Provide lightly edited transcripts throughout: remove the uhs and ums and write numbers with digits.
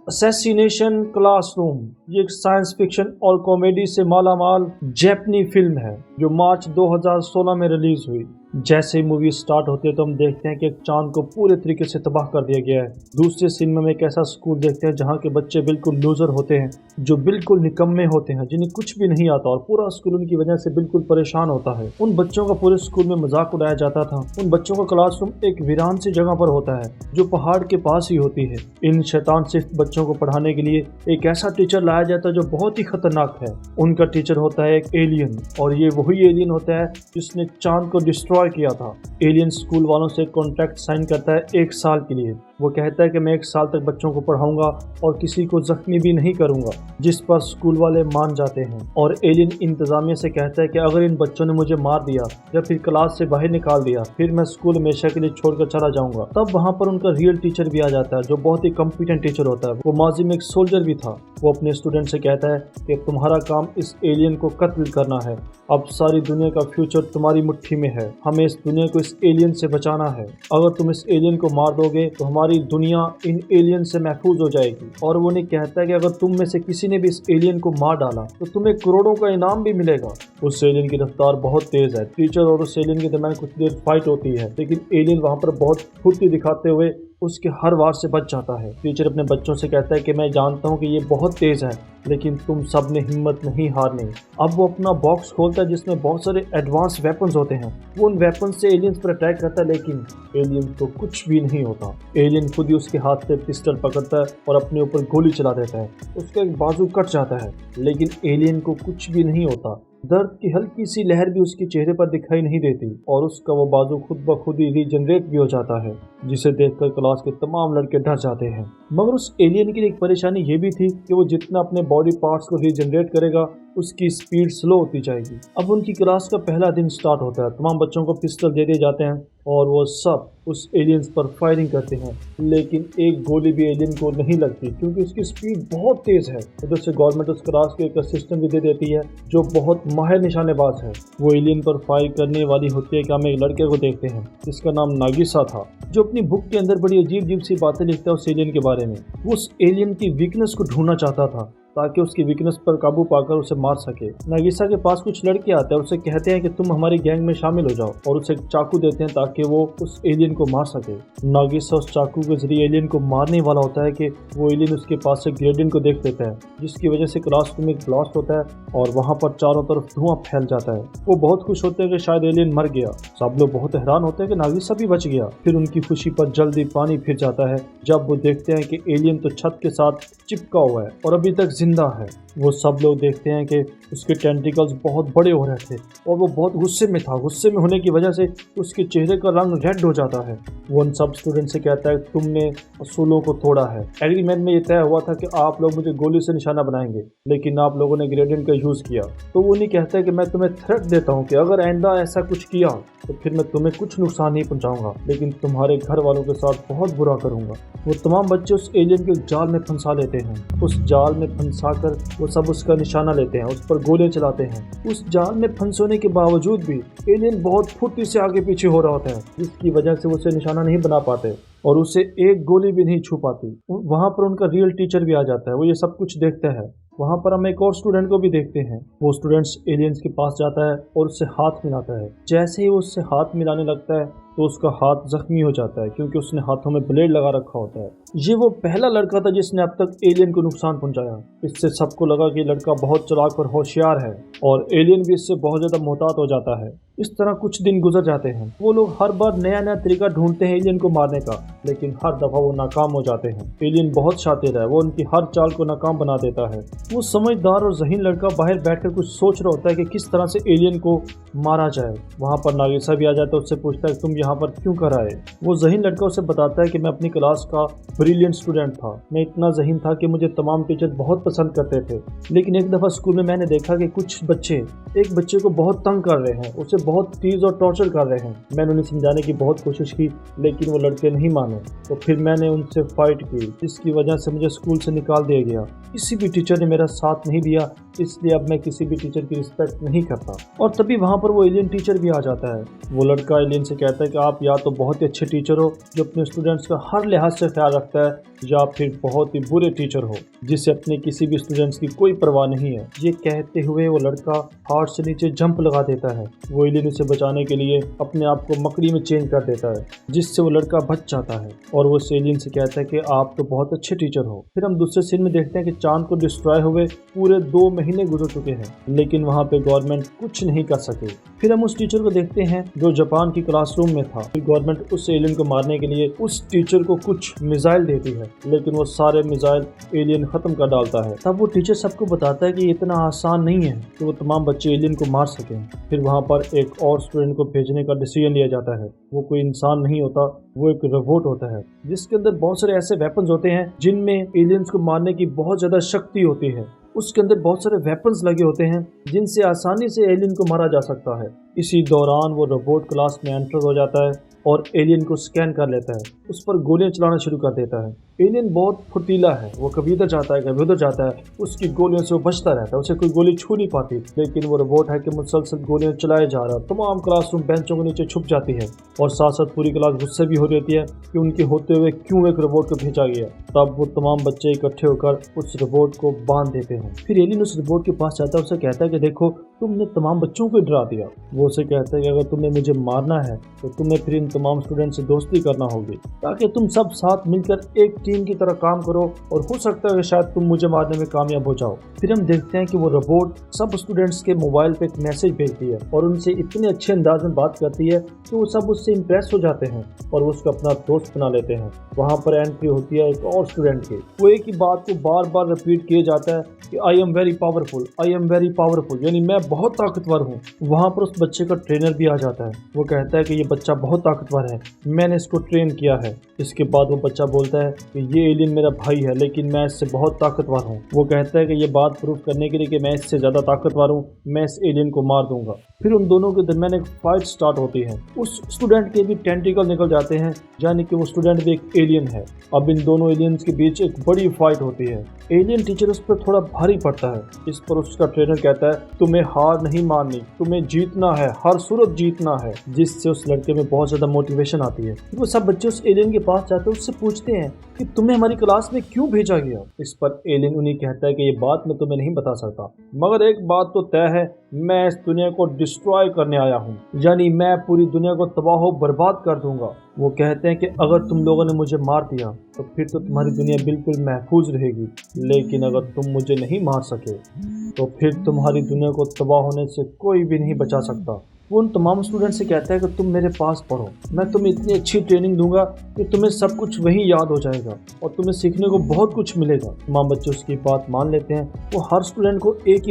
Assassination classroom ये एक science fiction और कॉमेडी से मालामाल जैपनी फिल्म है जो मार्च 2016 में रिलीज हुई। जैसे ही मूवी स्टार्ट होती है तो हम देखते हैं कि एक चांद को पूरे तरीके से तबाह कर दिया गया है। दूसरे सीन में हम एक ऐसा स्कूल देखते हैं जहाँ के बच्चे बिल्कुल लूजर होते हैं, जो बिल्कुल निकम्मे होते हैं, जिन्हें कुछ भी नहीं आता और पूरा स्कूल उनकी वजह से बिल्कुल परेशान होता है। उन बच्चों का पूरे स्कूल में मजाक उड़ाया जाता था। उन बच्चों का क्लासरूम एक वीरान सी जगह पर होता है जो पहाड़ के पास ही होती है। इन शैतान सिर्फ बच्चों को पढ़ाने के लिए एक ऐसा टीचर लाया जाता है जो बहुत ही खतरनाक है। उनका टीचर होता है एक एलियन, और ये वही एलियन होता है जिसने चांद को डिस्ट्रॉय किया था। एलियन स्कूल वालों से कॉन्ट्रैक्ट साइन करता है 1 साल के लिए। वो कहता है कि मैं 1 साल तक बच्चों को पढ़ाऊंगा और किसी को जख्मी भी नहीं करूंगा, जिस पर स्कूल वाले मान जाते हैं। और एलियन इंतजामिया से कहता है कि अगर इन बच्चों ने मुझे मार दिया या फिर क्लास से बाहर निकाल दिया, फिर मैं स्कूल हमेशा के लिए छोड़कर चला जाऊंगा। तब वहाँ पर उनका रियल टीचर भी आ जाता है जो बहुत ही कॉम्पिटेंट टीचर होता है। वो माजी में एक सोल्जर भी था। वो अपने स्टूडेंट से कहता है कि तुम्हारा काम इस एलियन को कत्ल करना है। अब सारी दुनिया का फ्यूचर तुम्हारी मुट्ठी में है। हमें इस दुनिया को इस एलियन से बचाना है। अगर तुम इस एलियन को मार दोगे तो हमारी दुनिया इन एलियन से महफूज हो जाएगी। और वो नहीं कहता है कि अगर तुम में से किसी ने भी इस एलियन को मार डाला तो तुम्हें करोड़ों का इनाम भी मिलेगा। उस एलियन की रफ्तार बहुत तेज है। टीचर और उस एलियन के दरमियान कुछ देर फाइट होती है, लेकिन एलियन वहां पर बहुत फुर्ती दिखाते हुए उसके हर वार से बच जाता है। टीचर अपने बच्चों से कहता है कि मैं जानता हूँ कि ये बहुत तेज है, लेकिन तुम सब ने हिम्मत नहीं हारनी। अब वो अपना बॉक्स खोलता है जिसमें बहुत सारे एडवांस वेपन्स होते हैं। वो उन वेपन्स से एलियंस पर अटैक करता है, लेकिन एलियन को कुछ भी नहीं होता। एलियन खुद ही उसके हाथ से पिस्टल पकड़ता है और अपने ऊपर गोली चला देता है। उसका एक बाजू कट जाता है, लेकिन एलियन को कुछ भी नहीं होता। दर्द की हल्की सी लहर भी उसके चेहरे पर दिखाई नहीं देती और उसका वो बाजू खुद ब खुद ही रीजनरेट भी हो जाता है, जिसे देखकर क्लास के तमाम लड़के डर जाते हैं। मगर उस एलियन की एक परेशानी ये भी थी कि वो जितना अपने बॉडी पार्ट्स को रीजनरेट करेगा उसकी स्पीड स्लो होती जाएगी। अब उनकी क्लास का पहला दिन स्टार्ट होता है। तमाम बच्चों को पिस्टल दे दिए जाते हैं और वो सब उस एलियंस पर फायरिंग करते हैं, लेकिन एक गोली भी एलियन को नहीं लगती क्योंकि उसकी स्पीड बहुत तेज है। उधर से गवर्नमेंट उस क्लास को एक असिस्टेंट भी दे देती है जो बहुत माहिर निशानेबाज है। वो एलियन पर फायर करने वाली होती है कि हम एक लड़के को देखते हैं जिसका नाम नागिसा था, जो अपनी बुक के अंदर बड़ी अजीब अजीब सी बातें लिखता है उस एलियन के बारे में। वो उस एलियन की वीकनेस को ढूंढना चाहता था ताकि उसकी वीकनेस पर काबू पाकर उसे मार सके। नागिसा के पास कुछ लड़के आते हैं और उसे कहते हैं कि तुम हमारी गैंग में शामिल हो जाओ, और उसे चाकू देते हैं ताकि वो उस एलियन को मार सके। नागिसा उस चाकू के जरिए एलियन को मारने वाला होता है कि वो एलियन उसके पास से ग्रेडियंट को देख लेता है, जिसकी वजह से क्लासरूम में ब्लास्ट होता है और वहाँ पर चारों तरफ धुआं फैल जाता है। वो बहुत खुश होते हैं कि शायद एलियन मर गया। सब लोग बहुत हैरान होते हैं कि नागिसा भी बच गया। फिर उनकी खुशी पर जल्दी पानी फिर जाता है जब वो देखते हैं कि एलियन तो छत के साथ चिपका हुआ है और अभी तक जिंदा है। वो सब लोग देखते हैं कि उसके टेंटिकल्स बहुत बड़े हो रहे थे और वो बहुत गुस्से में था। गुस्से में होने की वजह से उसके चेहरे का रंग रेड हो जाता है। वो उन सब स्टूडेंट से कहता है तुमने असूलों को तोड़ा है। एग्रीमेंट में ये तय हुआ था कि आप लोग मुझे गोली से निशाना बनाएंगे, लेकिन आप लोगों ने ग्रेडियंट का यूज़ किया। तो वो नहीं कहता है कि मैं तुम्हें थ्रेट देता हूँ कि अगर आइंदा ऐसा कुछ किया तो फिर मैं तुम्हें कुछ नुकसान नहीं पहुँचाऊंगा, लेकिन तुम्हारे घर वालों के साथ बहुत बुरा करूँगा। वो तमाम बच्चे उस एलियन के जाल में फंसा लेते हैं। उस जाल में फंसा कर वो सब उसका निशाना लेते हैं, उस पर गोलियां चलाते हैं। उस जाल में फंस होने के बावजूद भी एलियन बहुत फुर्ती से आगे पीछे हो रहा होता है, जिसकी वजह से वो उसे निशाना नहीं बना पाते और उसे एक गोली भी नहीं छू पाती। वहाँ पर उनका रियल टीचर भी आ जाता है। वो ये सब कुछ देखता है। वहाँ पर हम एक और स्टूडेंट को भी देखते हैं। वो स्टूडेंट्स एलियंस के पास जाता है और उससे हाथ मिलाता है। जैसे ही वो उससे हाथ मिलाने लगता है तो उसका हाथ जख्मी हो जाता है क्योंकि उसने हाथों में ब्लेड लगा रखा होता है। ये वो पहला लड़का था जिसने अब तक एलियन को नुकसान पहुंचाया। इससे सबको लगा कि लड़का बहुत चालाक और होशियार है और एलियन भी इससे बहुत ज़्यादा मोहतात हो जाता है। इस तरह कुछ दिन गुजर जाते हैं। वो लोग हर बार नया नया तरीका ढूंढते हैं एलियन को मारने का, लेकिन हर दफ़ा वो नाकाम हो जाते हैं। एलियन बहुत शातिर है। वो उनकी हर चाल को नाकाम बना देता है। वो समझदार और ज़हीन लड़का बाहर बैठकर कुछ सोच रहा होता है कि किस तरह से एलियन को मारा जाए। वहाँ पर नागिसा भी आ जाता है। उससे पूछता है तुम यहाँ पर क्यों कर आए। वो ज़हीन लड़का उसे बताता है कि मैं अपनी क्लास का ब्रिलियंट स्टूडेंट था। मैं इतना ज़हीन था कि मुझे तमाम टीचर बहुत पसंद करते थे, लेकिन एक दफ़ा स्कूल में मैंने देखा कि कुछ बच्चे एक बच्चे को बहुत तंग कर रहे हैं, उसे बहुत टीज और टॉर्चर कर रहे हैं। मैंने उन्हें समझाने की बहुत कोशिश की, लेकिन वो लड़के नहीं माने। तो फिर मैंने उनसे फाइट की, जिसकी वजह से मुझे स्कूल से निकाल दिया गया। किसी भी टीचर ने मेरा साथ नहीं दिया, इसलिए अब मैं किसी भी टीचर की रिस्पेक्ट नहीं करता। और तभी वहाँ पर वो एलियन टीचर भी आ जाता है। वो लड़का एलियन से कहता है कि कि आप या तो बहुत ही अच्छे टीचर हो जो अपने स्टूडेंट्स का हर लिहाज से ख्याल रखता है, या फिर बहुत ही बुरे टीचर हो जिसे अपने किसी भी स्टूडेंट्स की कोई परवाह नहीं है। ये कहते हुए वो लड़का हार्ट से नीचे जंप लगा देता है। वो एलियन उसे बचाने के लिए अपने आप को मकड़ी में चेंज कर देता है, जिससे वो लड़का बच जाता है और वो एलियन से कहता है कि आप तो बहुत अच्छे टीचर हो। फिर हम दूसरे सीन में देखते हैं कि चांद को डिस्ट्रॉय हुए पूरे 2 महीने गुजर चुके हैं, लेकिन वहाँ पे गवर्नमेंट कुछ नहीं कर सके। फिर हम उस टीचर को देखते हैं जो जापान की क्लासरूम में था। फिर गवर्नमेंट उस एलियन को मारने के लिए उस टीचर को कुछ मिसाइल देती है, लेकिन वो सारे मिसाइल एलियन खत्म कर डालता है। तब वो टीचर सबको बताता है कि इतना आसान नहीं है कि वो तमाम बच्चे एलियन को मार सकें। फिर वहाँ पर एक और स्टूडेंट को भेजने का डिसीजन लिया जाता है। वो कोई इंसान नहीं होता, वो एक रोबोट होता है जिसके अंदर बहुत सारे ऐसे वेपन्स होते हैं जिनमें एलियंस को मारने की बहुत ज्यादा शक्ति होती है। उसके अंदर बहुत सारे वेपन्स लगे होते हैं जिनसे आसानी से एलियन को मारा जा सकता है। इसी दौरान वो रोबोट क्लास में एंटर हो जाता है और एलियन को स्कैन कर लेता है, उस पर गोलियां चलाना शुरू कर देता है। एलियन बहुत फुर्तीला है, वो कभी इधर जाता है कभी उधर जाता है, उसकी गोलियों से वो बचता रहता है, उसे कोई गोली छू नहीं पाती। लेकिन वो रोबोट है कि मुसलसल गोलियां चलाए जा रहा है। तमाम क्लासरूम बेंचों के नीचे छुप जाती है और साथ साथ पूरी क्लास गुस्से भी हो रहती है कि उनके होते हुए क्यों एक रोबोट को भेजा गया। तब वो तमाम बच्चे इकट्ठे होकर उस रोबोट को बांध देते हैं। फिर एलियन उस रोबोट के पास जाता है, उसे कहता है कि देखो तुमने तमाम बच्चों को डरा दिया। वो उसे कहता है कि अगर तुम्हें मुझे मारना है तो तुम्हें फिर इन तमाम स्टूडेंट से दोस्ती करना होगी, ताकि तुम सब साथ मिलकर एक टीम की तरह काम करो और हो सकता है कि शायद तुम मुझे मारने में कामयाब हो जाओ। फिर हम देखते हैं कि वो रोबोट सब स्टूडेंट्स के मोबाइल पे एक मैसेज भेजती है और उनसे इतने अच्छे अंदाज में बात करती है कि वो सब उससे इम्प्रेस हो जाते हैं और वो उसको अपना दोस्त बना लेते हैं। वहाँ पर एंट्री होती है एक और स्टूडेंट की। वो एक ही बात को बार बार रिपीट किए जाता है कि I am very powerful, I am very powerful, यानी मैं बहुत ताकतवर हूँ। वहाँ पर उस बच्चे का ट्रेनर भी आ जाता है। वो कहता है कि ये बच्चा बहुत ताकतवर है, मैंने इसको ट्रेन किया है। इसके बाद वो बच्चा बोलता है कि ये एलियन मेरा भाई है, लेकिन मैं इससे बहुत ताकतवर हूँ। वो कहता है कि ये बात प्रूफ करने के लिए कि मैं इससे ज़्यादा ताकतवर हूँ, मैं इस एलियन को मार दूंगा। फिर उन दोनों के दरमियान एक फाइट स्टार्ट होती है। उस स्टूडेंट के भी टेंटिकल निकल जाते हैं, यानी कि वो स्टूडेंट भी एक एलियन है। अब इन दोनों एलियंस के बीच एक बड़ी फाइट होती है। एलियन टीचर उस पर थोड़ा भारी पड़ता है। इस पर उसका ट्रेनर कहता है तुम्हें हार नहीं माननी, तुम्हें जीतना है, हर सूरत जीतना है, जिससे उस लड़के में बहुत ज्यादा मोटिवेशन आती है। वो सब बच्चे उस एलियन के पास जाते हैं, उससे पूछते हैं कि तुम्हें हमारी क्लास में क्यों भेजा गया। इस पर एलियन उन्हें कहता है कि ये बात मैं तुम्हें नहीं बता सकता, मगर एक बात तो तय है, मैं इस दुनिया को डिस्ट्रॉय करने आया हूँ, यानी मैं पूरी दुनिया को तबाह बर्बाद कर दूंगा। वो कहते हैं कि अगर तुम लोगों ने मुझे मार दिया तो फिर तो तुम्हारी दुनिया बिल्कुल महफूज रहेगी, लेकिन अगर तुम मुझे नहीं मार सके तो फिर तुम्हारी दुनिया को तबाह होने से कोई भी नहीं बचा सकता। वो उन तमाम स्टूडेंट से कहता है कि तुम मेरे पास पढ़ो, मैं तुम्हें इतनी अच्छी ट्रेनिंग दूंगा कि तुम्हें सब कुछ वहीं याद हो जाएगा और तुम्हें सीखने को बहुत कुछ मिलेगा। तमाम बच्चे उसकी बात मान लेते हैं। वो हर स्टूडेंट को एक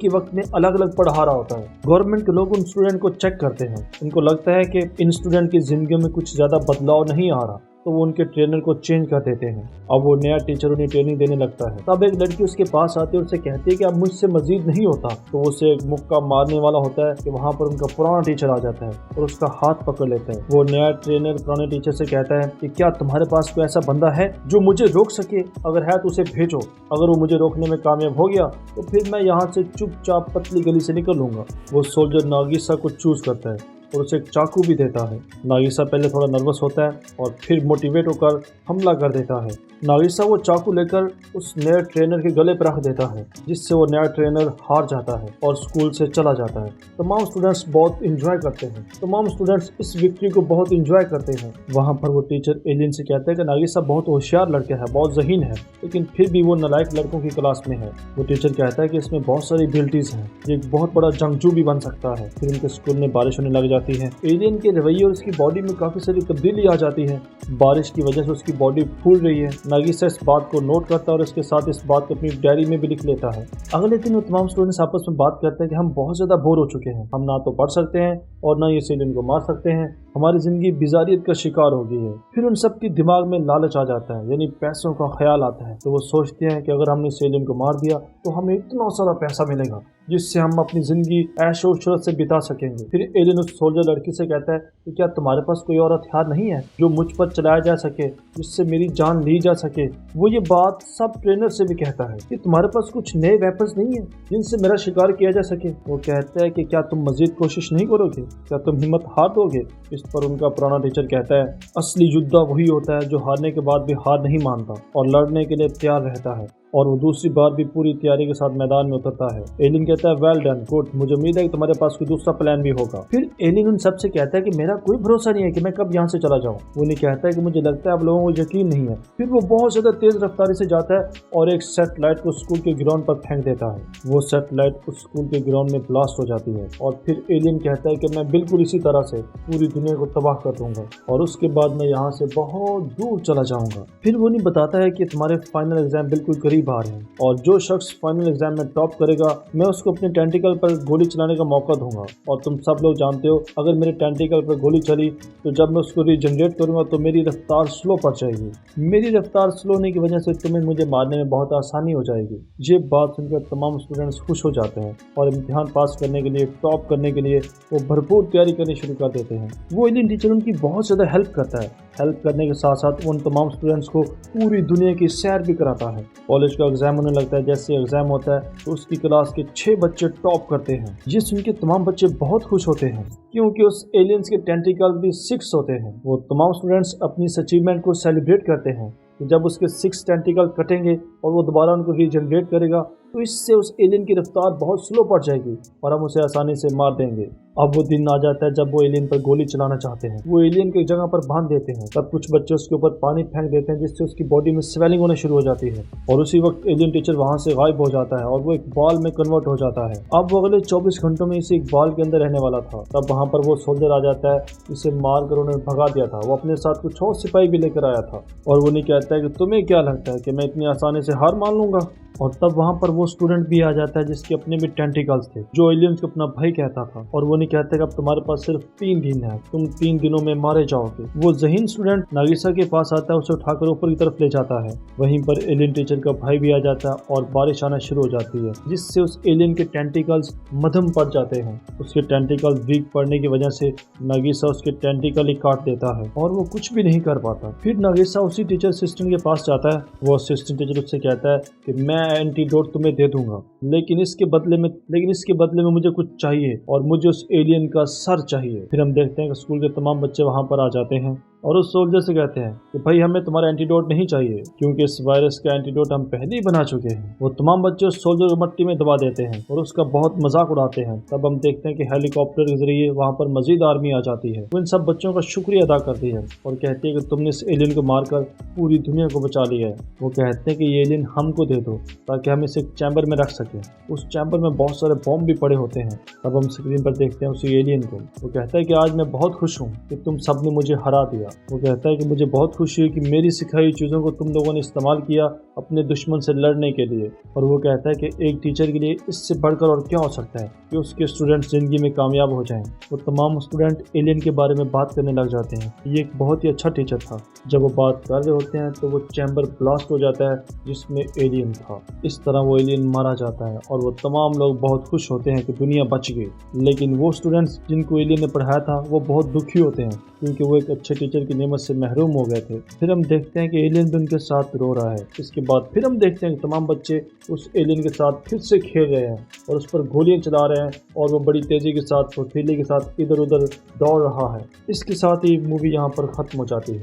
ही वक्त में अलग अलग पढ़ा रहा होता है। गवर्नमेंट के लोग उन स्टूडेंट को चेक करते हैं। उनको लगता है कि इन स्टूडेंट की जिंदगी में कुछ ज़्यादा बदलाव नहीं आ रहा, तो वो उनके ट्रेनर को चेंज कर देते हैं। अब वो नया टीचर उन्हें ट्रेनिंग देने लगता है। तब एक लड़की उसके पास आती है और उसे कहती है कि अब मुझसे मजीद नहीं होता, तो वो उसे एक मुक्का मारने वाला होता है कि वहाँ पर उनका पुराना टीचर आ जाता है और उसका हाथ पकड़ लेता है। वो नया ट्रेनर पुराने टीचर से कहता है कि क्या तुम्हारे पास कोई ऐसा बंदा है जो मुझे रोक सके, अगर है तो उसे भेजो। अगर वो मुझे रोकने में कामयाब हो गया तो फिर मैं यहाँ से चुपचाप पतली गली से निकल लूंगा। वो सोल्जर नागिसा को चूज करता है और उसे एक चाकू भी देता है। नागिसा पहले थोड़ा नर्वस होता है और फिर मोटिवेट होकर हमला कर देता है। नागिसा वो चाकू लेकर उस नए ट्रेनर के गले पर रख देता है, जिससे वो नया ट्रेनर हार जाता है और स्कूल से चला जाता है। तमाम स्टूडेंट्स बहुत इंजॉय करते हैं। तमाम स्टूडेंट्स इस विक्ट्री को बहुत इंजॉय करते हैं। वहाँ पर वो टीचर एलियन से कहता है कि नागिसा बहुत होशियार लड़का है, बहुत ज़हीन है, लेकिन फिर भी वो नालायक लड़कों की क्लास में है। वो टीचर कहता है कि इसमें बहुत सारी एबिलिटीज़ हैं, ये एक बहुत बड़ा जंगजू भी बन सकता है। फिर उनके स्कूल में बारिश होने लग जाती है। एलियन के रवैये और उसकी बॉडी में काफ़ी सारी तब्दीली आ जाती है। बारिश की वजह से उसकी बॉडी फूल रही है। नागिसा इस बात को नोट करता है और इसके साथ इस बात को अपनी डायरी में भी लिख लेता है। अगले दिन वो तमाम स्टूडेंट्स आपस में बात करते हैं कि हम बहुत ज़्यादा बोर हो चुके हैं, हम ना तो पढ़ सकते हैं और ना ये एलियन को मार सकते हैं, हमारी ज़िंदगी बिजारियत का शिकार हो गई है। फिर उन सब के दिमाग में लालच आ जाता है, यानी पैसों का ख्याल आता है। तो वो सोचते हैं कि अगर हमने इस एलियन को मार दिया तो हमें इतना सारा पैसा मिलेगा, जिससे हम अपनी जिंदगी ऐशो शौकत से बिता सकेंगे। फिर एलियन उस सोल्जर लड़की से कहता है कि क्या तुम्हारे पास कोई और हथियार नहीं है जो मुझ पर चलाया जा सके, जिससे मेरी जान ली जा सके। वो ये बात सब ट्रेनर से भी कहता है कि तुम्हारे पास कुछ नए वेपन्स नहीं है जिनसे मेरा शिकार किया जा सके। वो कहता है कि क्या तुम मजीद कोशिश नहीं करोगे, क्या तुम हिम्मत हार दोगे। इस पर उनका पुराना टीचर कहता है असली योद्धा वही होता है जो हारने के बाद भी हार नहीं मानता और लड़ने के लिए तैयार रहता है। और वो दूसरी बार भी पूरी तैयारी के साथ मैदान में उतरता है। एलियन कहता है वेल डन, गुड, मुझे उम्मीद है कि तुम्हारे पास कोई दूसरा प्लान भी होगा। फिर एलियन उन सबसे कहता है कि मेरा कोई भरोसा नहीं है कि मैं कब यहाँ से चला जाऊँ। वो नहीं कहता है कि मुझे लगता है आप लोगों को यकीन नहीं है। फिर वो बहुत ज्यादा तेज रफ्तारी से जाता है और एक सैटेलाइट को स्कूल के ग्राउंड पर फेंक देता है। वो सैटेलाइट उस स्कूल के ग्राउंड में ब्लास्ट हो जाती है और फिर एलियन कहता है कि मैं बिल्कुल इसी तरह से पूरी दुनिया को तबाह कर दूंगा और उसके बाद मैं यहाँ से बहुत दूर चला जाऊंगा। फिर वो नहीं बताता है कि तुम्हारे फाइनल एग्जाम बिल्कुल करीब आ रहे हैं और जो शख्स फाइनल एग्जाम में टॉप करेगा मैं उसको अपने टेंटिकल पर गोली चलाने का मौका दूंगा। और तुम सब लोग जानते हो अगर मेरे टेंटिकल पर गोली चली तो जब मैं उसको रीजनरेट करूंगा तो मेरी रफ्तार स्लो पड़ जाएगी। मेरी रफ्तार स्लो होने की वजह से तुम्हें मुझे मारने में बहुत आसानी हो जाएगी। ये बात सुनकर तमाम स्टूडेंट्स खुश हो जाते हैं और इम्तिहान पास करने के लिए, टॉप करने के लिए वो भरपूर तैयारी करनी शुरू कर देते हैं। वो एलियन टीचर उनकी बहुत ज़्यादा हेल्प करता है। हेल्प करने के साथ साथ उन तमाम स्टूडेंट्स को पूरी दुनिया की सैर भी कराता है। कॉलेज का एग्जाम होने लगता है। जैसे एग्जाम होता है तो उसकी क्लास के 6 बच्चे टॉप करते हैं। ये सुन के तमाम बच्चे बहुत खुश होते हैं क्योंकि उस एलियंस के टेंटिकल भी 6 होते हैं। वो तमाम स्टूडेंट्स अपनी इस अचीवमेंट को सेलिब्रेट करते हैं कि जब उसके 6 टेंटिकल कटेंगे और वो दोबारा उनको रीजनरेट करेगा तो इससे उस एलियन की रफ्तार बहुत स्लो पड़ जाएगी और हम उसे आसानी से मार देंगे। अब वो दिन आ जाता है जब वो एलियन पर गोली चलाना चाहते हैं। वो एलियन की जगह पर बांध देते हैं। तब कुछ बच्चे उसके ऊपर पानी फेंक देते हैं जिससे उसकी बॉडी में स्वेलिंग होने शुरू हो जाती है और उसी वक्त एलियन टीचर वहां से गायब हो जाता है और वो एक बॉल में कन्वर्ट हो जाता है। अब वो अगले 24 घंटों में इसे एक बॉल के अंदर रहने वाला था। तब वहां पर वो सोल्जर आ जाता है जिसे मार कर उन्होंने भगा दिया था। वो अपने साथ कुछ और सिपाही भी लेकर आया था और वो नहीं कहता है कि तुम्हें क्या लगता है कि मैं इतनी आसानी से हार मान लूंगा। और तब वहां पर वो स्टूडेंट भी आ जाता है जिसके अपने भी टेंटिकल्स थे, जो एलियंस को अपना भाई कहता था। और वो नहीं कहता कि अब तुम्हारे पास सिर्फ 3 दिन है, तुम 3 दिनों में मारे जाओगे। वो ज़हीन स्टूडेंट नागिसा के पास आता है, उसे उठाकर ऊपर की तरफ ले जाता है। वहीं पर एलियन टीचर का भाई भी आ जाता है और बारिश आना शुरू हो जाती है जिससे उस एलियन के टेंटिकल्स मध्यम पड़ जाते हैं। उसके टेंटिकल वीक पड़ने की वजह से नागिसा उसके टेंटिकल ही काट देता है और वो कुछ भी नहीं कर पाता। फिर नागिसा उसी टीचर असिस्टेंट के पास जाता है। वो असिस्टेंट टीचर उससे कहता है कि मैं एंटीडोट तुम्हें दे दूंगा लेकिन इसके बदले में मुझे कुछ चाहिए और मुझे उस एलियन का सर चाहिए। फिर हम देखते हैं कि स्कूल के तमाम बच्चे वहां पर आ जाते हैं और उस सोल्जर से कहते हैं कि भाई हमें तुम्हारा एंटीडोट नहीं चाहिए क्योंकि इस वायरस का एंटीडोट हम पहले ही बना चुके हैं। वो तमाम बच्चे उस सोल्जर को मिट्टी में दबा देते हैं और उसका बहुत मजाक उड़ाते हैं। तब हम देखते हैं कि हेलीकॉप्टर के जरिए वहां पर मजीद आर्मी आ जाती है। वो इन सब बच्चों का शुक्रिया अदा करती है और कहती है कि तुमने इस एलियन को मारकर पूरी दुनिया को बचा लिया है। वो कहते हैं कि ये एलियन हमको दे दो ताकि हम इसे चैम्बर में रख सकें। उस चैम्बर में बहुत सारे बॉम्ब भी पड़े होते हैं। तब हम स्क्रीन पर देखते हैं उसी एलियन को। वो कहता है कि आज मैं बहुत खुश हूँ कि तुम सब ने मुझे हरा दिया। वो कहता है कि मुझे बहुत खुशी हुई कि मेरी सिखाई चीज़ों को तुम लोगों ने इस्तेमाल किया अपने दुश्मन से लड़ने के लिए। और वो कहता है कि एक टीचर के लिए इससे बढ़कर और क्या हो सकता है कि उसके स्टूडेंट्स जिंदगी में कामयाब हो जाएं। वो तमाम स्टूडेंट एलियन के बारे में बात करने लग जाते हैं। ये एक बहुत ही अच्छा टीचर था। जब वो बात कर रहे होते हैं तो वो चैम्बर ब्लास्ट हो जाता है जिसमें एलियन था। इस तरह वो एलियन मारा जाता है और वो तमाम लोग बहुत खुश होते हैं कि दुनिया बच गई। लेकिन वो स्टूडेंट्स जिनको एलियन ने पढ़ाया था वो बहुत दुखी होते हैं क्योंकि वो एक अच्छे टीचर की नेमत से महरूम हो गए थे। फिर हम देखते हैं कि एलियन भी उनके साथ रो रहा है। इसके बाद फिर हम देखते हैं कि तमाम बच्चे उस एलियन के साथ फिर से खेल रहे हैं और उस पर गोलियां चला रहे हैं और वो बड़ी तेजी के साथ फुर्तीली के साथ इधर उधर दौड़ रहा है। इसके साथ ही मूवी यहाँ पर खत्म हो जाती है।